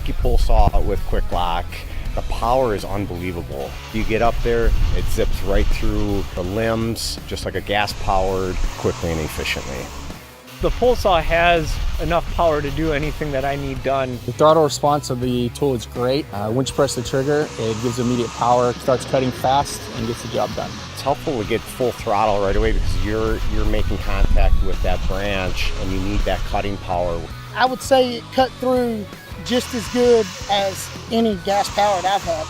Milwaukee pole saw with QUIK-LOK, the power is unbelievable. You get up there, it zips right through the limbs, just like a gas-powered, quickly and efficiently. The pole saw has enough power to do anything that I need done. The throttle response of the tool is great. Once you press the trigger, it gives immediate power, starts cutting fast, and gets the job done. It's helpful to get full throttle right away because you're making contact with that branch and you need that cutting power. I would say it cut through just as good as any gas-powered I've had.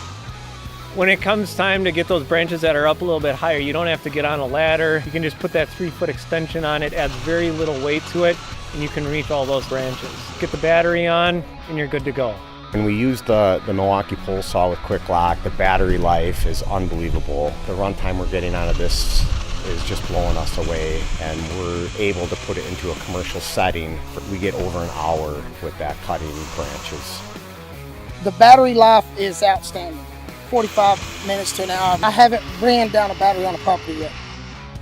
When it comes time to get those branches that are up a little bit higher, you don't have to get on a ladder. You can just put that 3-foot extension on it, adds very little weight to it, and you can reach all those branches. Get the battery on, and you're good to go. When we use the Milwaukee pole saw with QUIK-LOK, the battery life is unbelievable. The runtime we're getting out of this is just blowing us away, and we're able to put it into a commercial setting. We get over an hour with that cutting branches. The battery life is outstanding. 45 minutes to an hour. I haven't ran down a battery on a property yet.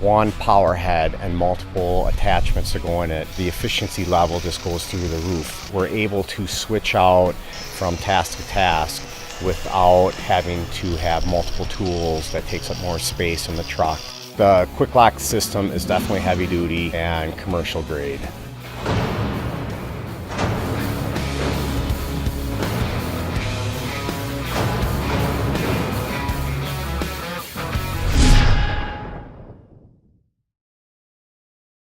One power head and multiple attachments to go in it, the efficiency level just goes through the roof. We're able to switch out from task to task without having to have multiple tools that takes up more space in the truck. The QUIK-LOK system is definitely heavy duty and commercial grade.